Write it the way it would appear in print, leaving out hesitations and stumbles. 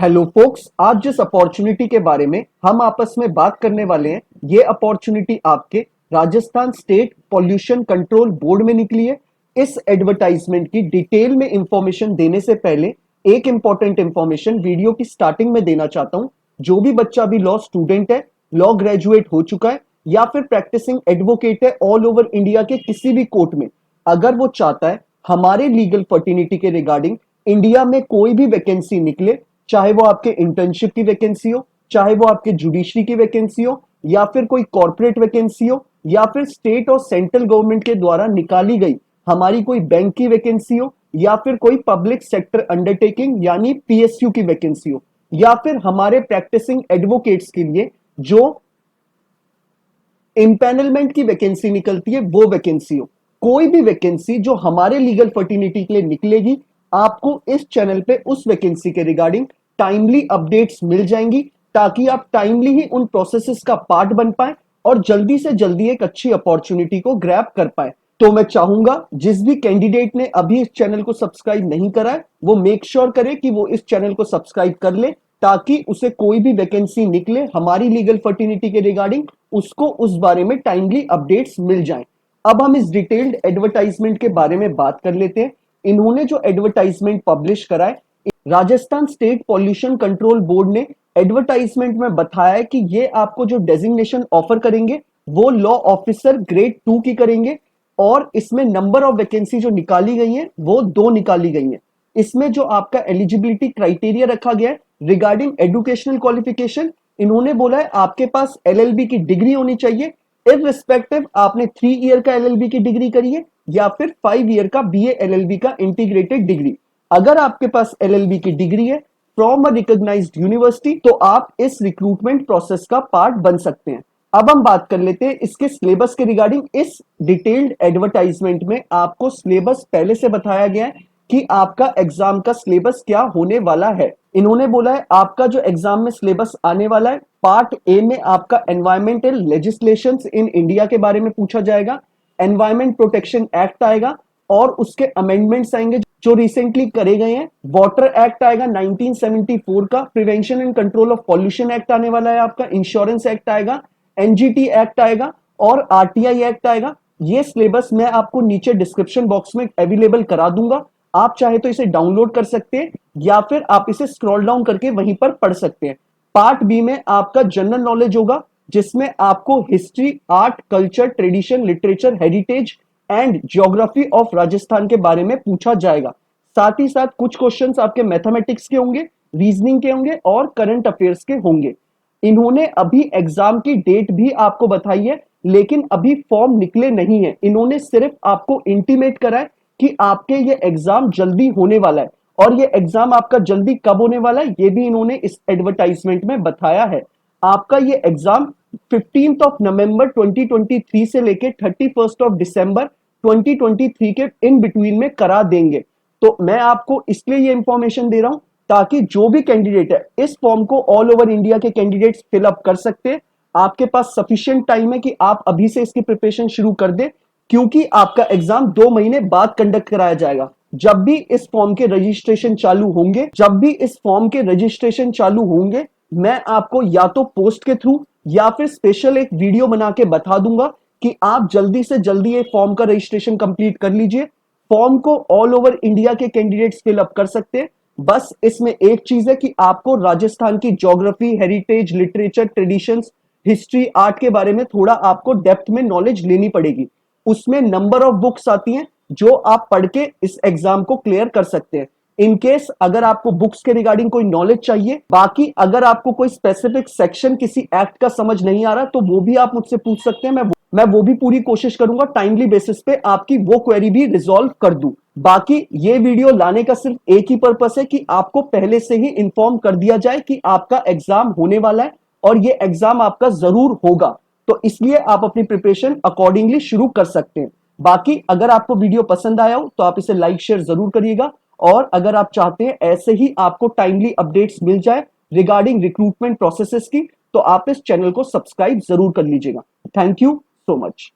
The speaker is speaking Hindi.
हेलो फोक्स, आज जिस अपॉर्चुनिटी के बारे में हम आपस में बात करने वाले हैं, ये अपॉर्चुनिटी आपके Rajasthan state pollution control board में निकली है। इस एडवर्टाइजमेंट की डिटेल में इंफॉर्मेशन देने से पहले एक इंपॉर्टेंट इंफॉर्मेशन वीडियो की स्टार्टिंग में देना चाहता हूं। जो भी बच्चा भी लॉ स्टूडेंट है, लॉ ग्रेजुएट हो चुका है या फिर प्रैक्टिसिंग एडवोकेट है ऑल ओवर इंडिया के किसी भी कोर्ट में, अगर वो चाहता है हमारे लीगल फर्टिनिटी के रिगार्डिंग इंडिया में कोई भी वैकेंसी निकले, चाहे वो आपके इंटर्नशिप की वैकेंसी हो, चाहे वो आपके जुडिशरी की वैकेंसी हो, या फिर कोई कॉर्पोरेट वैकेंसी हो, या फिर स्टेट और सेंट्रल गवर्नमेंट के द्वारा निकाली गई हमारी कोई बैंक की वैकेंसी हो, या फिर कोई पब्लिक सेक्टर अंडरटेकिंग यानी पीएसयू की वैकेंसी हो, या फिर हमारे प्रैक्टिसिंग एडवोकेट्स के लिए जो इम्पैनलमेंट की वैकेंसी निकलती है वो वैकेंसी हो, कोई भी वैकेंसी जो हमारे लीगल फर्टिनिटी के लिए निकलेगी, आपको इस चैनल पे उस वैकेंसी के रिगार्डिंग टाइमली अपडेट्स मिल जाएंगी, ताकि आप टाइमली ही उन प्रोसेसेस का पार्ट बन पाए और जल्दी से जल्दी एक अच्छी अपॉर्चुनिटी को ग्रैब कर पाए। तो मैं चाहूंगा जिस भी कैंडिडेट ने अभी इस चैनल को सब्सक्राइब नहीं करा है, वो मेक श्योर करे कि वो इस चैनल को सब्सक्राइब कर ले, ताकि उसे कोई भी वैकेंसी निकले हमारी लीगल फर्टिनिटी के रिगार्डिंग, उसको उस बारे में टाइमली अपडेट्स मिल जाएं। अब हम इस डिटेल्ड एडवर्टाइजमेंट के बारे में बात कर लेते हैं। इन्होंने जो एडवर्टाइजमेंट पब्लिश करा है, Rajasthan state pollution control board ने एडवर्टाइजमेंट में बताया है कि ये आपको जो डेजिग्नेशन ऑफर करेंगे वो लॉ ऑफिसर ग्रेड 2 की करेंगे, और इसमें नंबर ऑफ वैकेंसी जो निकाली गई है वो 2 निकाली गई है। इसमें जो आपका एलिजिबिलिटी क्राइटेरिया रखा गया है रिगार्डिंग एजुकेशनल क्वालिफिकेशन, इन्होंने बोला है आपके पास एलएलबी की डिग्री होनी चाहिए, इररिस्पेक्टिव आपने 3 ईयर का एलएलबी की डिग्री करी है या फिर 5 ईयर का बीए एलएलबी का इंटीग्रेटेड डिग्री। अगर आपके पास एलएलबी की डिग्री है फ्रॉम अ रिकॉग्नाइज्ड यूनिवर्सिटी, तो आप इस रिक्रूटमेंट प्रोसेस का पार्ट बन सकते हैं। अब हम बात कर लेते हैं इसके सिलेबस के रिगार्डिंग। इस डिटेल्ड एडवर्टाइजमेंट में आपको सिलेबस पहले से बताया गया है कि आपका एग्जाम का सिलेबस क्या होने वाला है। इन्होंने बोला है आपका जो एग्जाम में सिलेबस आने वाला है, पार्ट ए में आपका एनवायरमेंटल लेजिस्लेशंस इन इंडिया के बारे में पूछा जाएगा, एनवायरमेंट प्रोटेक्शन एक्ट आएगा और उसके अमेंडमेंट्स आएंगे जो रिसेंटली करे गए हैं। वाटर एक्ट आएगा 1974 का, prevention and control of pollution act आने वाला है आपका, इंश्योरेंस एक्ट आएगा, एनजीटी एक्ट आएगा और आरटीआई एक्ट आएगा। ये सिलेबस मैं आपको नीचे डिस्क्रिप्शन बॉक्स में अवेलेबल करा दूंगा, आप चाहे तो इसे डाउनलोड कर सकते हैं या फिर आप इसे स्क्रॉल डाउन करके वहीं पर पढ़ सकते हैं। पार्ट बी में आपका जनरल नॉलेज होगा, जिसमें आपको history, art, culture, tradition, literature, heritage and geography of Rajasthan के बारे में पूछा जाएगा। साथ ही साथ कुछ क्वेश्चंस आपके मैथमेटिक्स के होंगे, रीजनिंग के होंगे और करंट अफेयर्स के होंगे। इन्होंने अभी एग्जाम की डेट भी आपको बताई है, लेकिन अभी फॉर्म निकले नहीं है। इन्होंने सिर्फ आपको इंटीमेट करा है कि आपके ये एग्जाम जल्दी होने वाला है, और ये एग्जाम आपका जल्दी कब होने वाला है ये भी इन्होंने इस एडवर्टाइजमेंट में बताया है। आपका ये एग्जाम 15 ऑफ नवंबर 2023 से लेके 31 ऑफ दिसंबर 2023 के इन बिटवीन में करा देंगे। तो मैं आपको इसलिए ये इंफॉर्मेशन दे रहा हूं ताकि जो भी कैंडिडेट है इस फॉर्म को ऑल ओवर इंडिया के कैंडिडेट्स फिलअप कर सकते हैं। आपके पास सफिशिएंट टाइम है कि आप अभी से इसकी प्रिपरेशन शुरू कर दें, क्योंकि आपका एग्जाम 2 महीने बाद कंडक्ट कराया जाएगा। जब भी इस फॉर्म के रजिस्ट्रेशन चालू होंगे, मैं आपको या तो पोस्ट के थ्रू या फिर स्पेशल एक वीडियो बना के बता दूंगा कि आप जल्दी से जल्दी ये फॉर्म का रजिस्ट्रेशन कंप्लीट कर लीजिए। फॉर्म को ऑल ओवर इंडिया के कैंडिडेट्स फिलअप कर सकते हैं। बस इसमें एक चीज है कि आपको राजस्थान की geography, heritage, literature, traditions, history, art के बारे में थोड़ा आपको डेप्थ में नॉलेज लेनी पड़ेगी। उसमें नंबर ऑफ बुक्स आती हैं जो आप पढ़ के इस एग्जाम को क्लियर कर सकते हैं। इन केस अगर आपको बुक्स के रिगार्डिंग कोई नॉलेज चाहिए, बाकी अगर आपको कोई स्पेसिफिक सेक्शन किसी एक्ट का समझ नहीं आ रहा, तो वो भी आप मुझसे पूछ सकते हैं। मैं वो भी पूरी कोशिश करूंगा टाइमली बेसिस पे आपकी वो क्वेरी भी रिजॉल्व कर दूं। बाकी ये वीडियो लाने का सिर्फ एक ही पर्पस है कि आपको पहले से ही इंफॉर्म कर दिया जाए कि आपका एग्जाम होने वाला है और ये एग्जाम आपका जरूर होगा। तो इसलिए आप अपनी प्रिपरेशन अकॉर्डिंगली शुरू कर सकते हैं। बाकी अगर आपको वीडियो पसंद आया हो तो आप इसे लाइक शेयर जरूर करिएगा, और अगर आप चाहते हैं ऐसे ही आपको टाइमली अपडेट्स मिल जाए रिगार्डिंग रिक्रूटमेंट प्रोसेसेस की, तो आप इस चैनल को सब्सक्राइब जरूर कर लीजिएगा। Thank you so much.